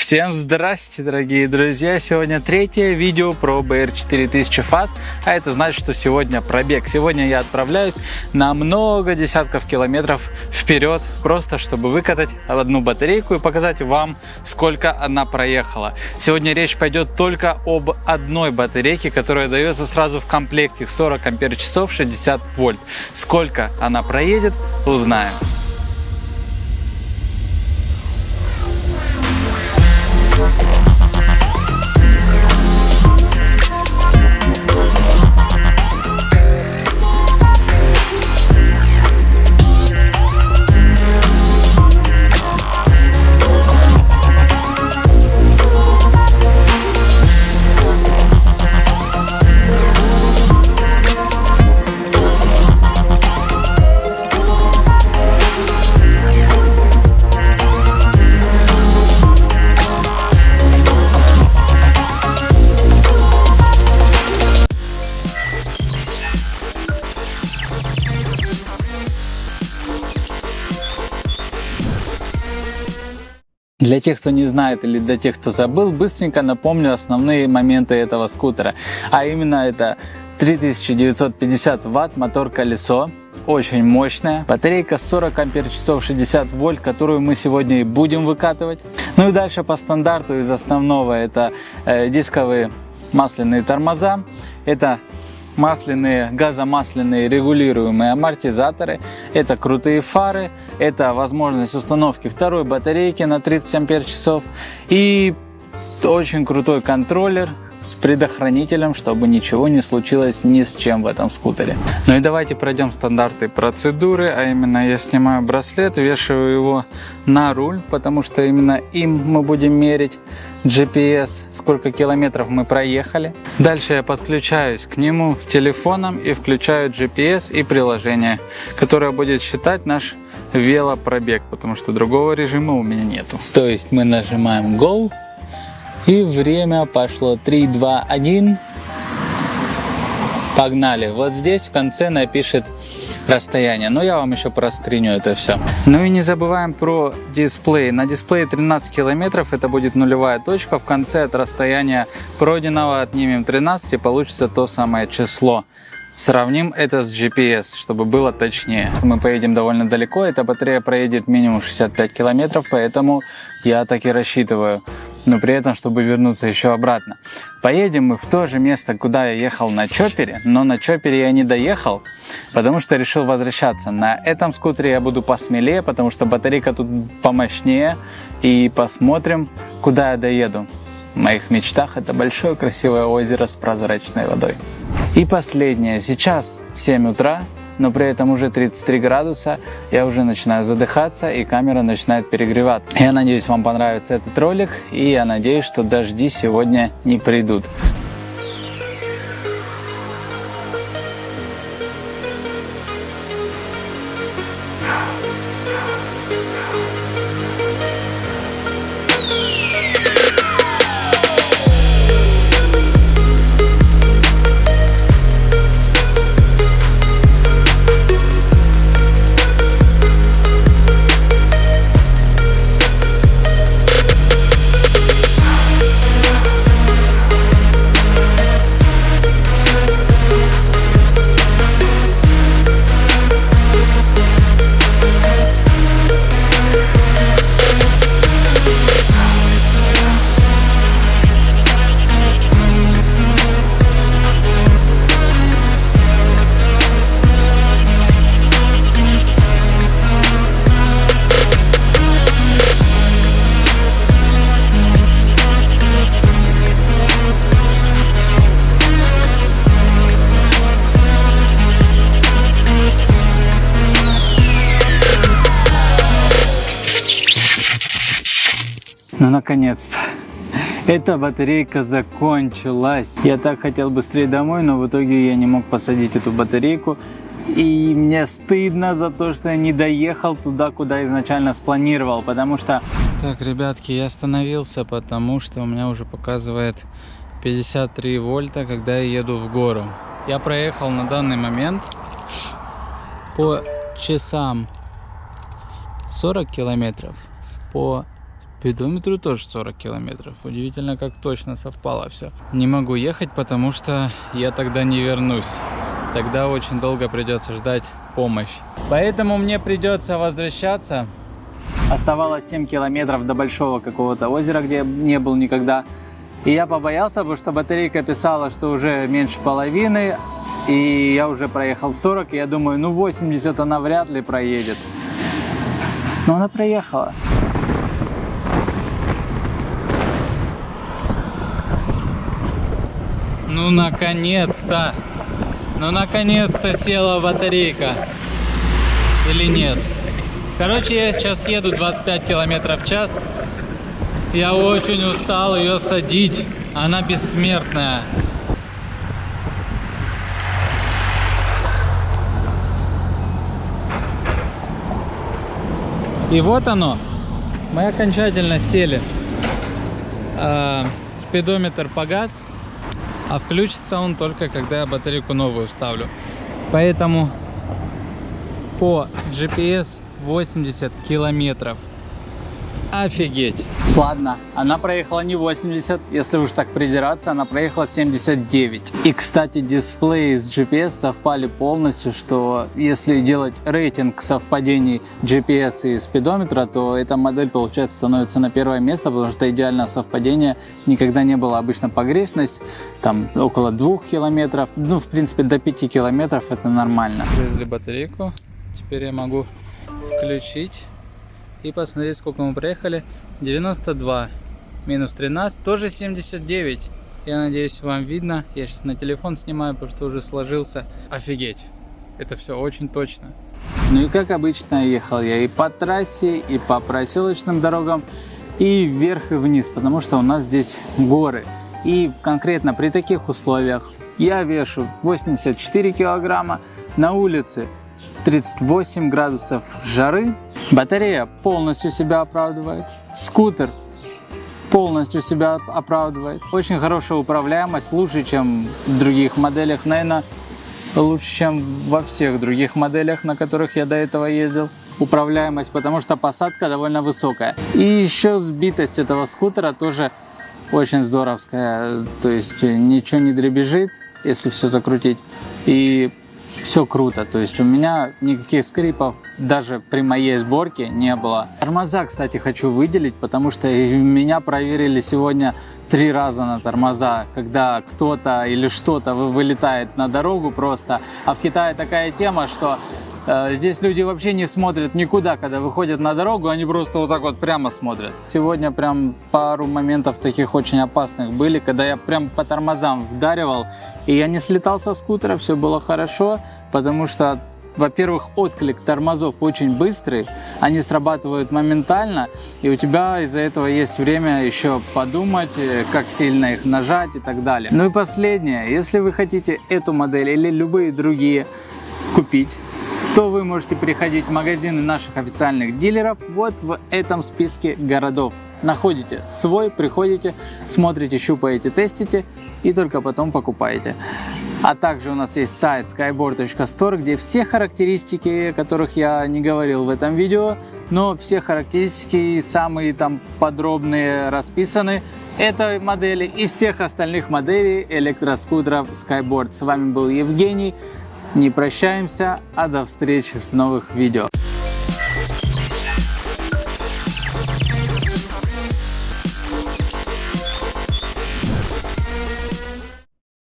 Всем здрасте, дорогие друзья! Сегодня третье видео про BR4000 Fast, а это значит, что сегодня пробег. Сегодня я отправляюсь на много десятков километров вперед, просто чтобы выкатать одну батарейку и показать вам, сколько она проехала. Сегодня речь пойдет только об одной батарейке, которая дается сразу в комплекте 40 ампер-часов 60 вольт. Сколько она проедет, узнаем. Для тех, кто не знает, или для тех, кто забыл, быстренько напомню основные моменты этого скутера. А именно это 3950 ватт мотор-колесо, очень мощная. Батарейка 40 ампер-часов 60 вольт, которую мы сегодня и будем выкатывать. Ну и дальше по стандарту из основного это дисковые масляные тормоза, это масляные, газомасляные регулируемые амортизаторы, это крутые фары, это возможность установки второй батарейки на 30 ампер-часов и очень крутой контроллер с предохранителем, чтобы ничего не случилось ни с чем в этом скутере. Ну и давайте пройдем стандарты процедуры, а именно я снимаю браслет, вешаю его на руль, потому что именно им мы будем мерить GPS, сколько километров мы проехали. Дальше я подключаюсь к нему телефоном и включаю GPS и приложение, которое будет считать наш велопробег, потому что другого режима у меня нету. То есть мы нажимаем Go. И время пошло. 3, 2, 1. Погнали. Вот здесь в конце напишет расстояние. Но я вам еще проскриню это все. Ну и не забываем про дисплей. На дисплее 13 километров. Это будет нулевая точка. В конце от расстояния пройденного отнимем 13 и получится то самое число. Сравним это с GPS, чтобы было точнее. Мы поедем довольно далеко. Эта батарея проедет минимум 65 километров. Поэтому я так и рассчитываю. Но при этом, чтобы вернуться еще обратно. Поедем мы в то же место, куда я ехал на чоппере, но на чоппере я не доехал, потому что решил возвращаться. На этом скутере я буду посмелее, потому что батарейка тут помощнее, и посмотрим, куда я доеду. В моих мечтах это большое красивое озеро с прозрачной водой. И последнее. Сейчас 7 утра. Но при этом уже 33 градуса, я уже начинаю задыхаться и камера начинает перегреваться. Я надеюсь, вам понравится этот ролик, и я надеюсь, что дожди сегодня не придут. Ну, наконец-то. Эта батарейка закончилась. Я так хотел быстрее домой, но в итоге я не мог посадить эту батарейку. И мне стыдно за то, что я не доехал туда, куда изначально спланировал, потому что... Так, ребятки, я остановился, потому что у меня уже показывает 53 вольта, когда я еду в гору. Я проехал на данный момент по часам 40 километров, по Спидометру тоже 40 километров. Удивительно, как точно совпало все. Не могу ехать, потому что я тогда не вернусь. Тогда очень долго придется ждать помощь. Поэтому мне придется возвращаться. Оставалось 7 километров до большого какого-то озера, где я не был никогда. И я побоялся, потому что батарейка писала, что уже меньше половины. И я уже проехал 40. И я думаю, ну 80 она вряд ли проедет. Но она проехала. Ну наконец-то! Ну наконец-то села батарейка. Или нет? Короче, я сейчас еду 25 километров в час. Я очень устал ее садить. Она бессмертная. И вот оно. Мы окончательно сели. Спидометр погас. А включится он только когда я батарейку новую вставлю. Поэтому по GPS 80 километров. Офигеть. Ладно, она проехала не 80, если уж так придираться, она проехала 79. И, кстати, дисплеи с GPS совпали полностью, что если делать рейтинг совпадений GPS и спидометра, то эта модель, получается, становится на первое место, потому что идеальное совпадение никогда не было. Обычно погрешность там около 2 километров, ну, в принципе, до 5 километров это нормально. Привезли батарейку, теперь я могу включить и посмотреть, сколько мы проехали. 92 минус 13 тоже 79. Я надеюсь, вам видно. Я сейчас на телефон снимаю, потому что уже сложился. Офигеть, это все очень точно. Ну и как обычно, ехал я и по трассе, и по проселочным дорогам, и вверх и вниз, потому что у нас здесь горы. И конкретно при таких условиях я вешу 84 килограмма, на улице 38 градусов жары. Батарея полностью себя оправдывает. Скутер полностью себя оправдывает. Очень хорошая управляемость, лучше, чем в других моделях. Наверное, лучше, чем во всех других моделях, на которых я до этого ездил. Управляемость, потому что посадка довольно высокая. И еще сбитость этого скутера тоже очень здоровская. То есть ничего не дребезжит, если все закрутить. И все круто, то есть у меня никаких скрипов даже при моей сборке не было. Тормоза, кстати, хочу выделить, потому что меня проверили сегодня 3 раза на тормоза, когда кто-то или что-то вылетает на дорогу просто. А в Китае такая тема, что здесь люди вообще не смотрят никуда, когда выходят на дорогу, они просто вот так вот прямо смотрят. Сегодня прям пару моментов таких очень опасных были, когда я прям по тормозам вдаривал, и я не слетал со скутера, все было хорошо, потому что, во-первых, отклик тормозов очень быстрый, они срабатывают моментально, и у тебя из-за этого есть время еще подумать, как сильно их нажать и так далее. Ну и последнее, если вы хотите эту модель или любые другие купить, то вы можете переходить в магазины наших официальных дилеров вот в этом списке городов. Находите свой, приходите, смотрите, щупаете, тестите и только потом покупаете. А также у нас есть сайт skyboard.store, где все характеристики, о которых я не говорил в этом видео, но все характеристики, самые там подробные, расписаны этой модели и всех остальных моделей электроскутеров Skyboard. С вами был Евгений. Не прощаемся, а до встречи в новых видео.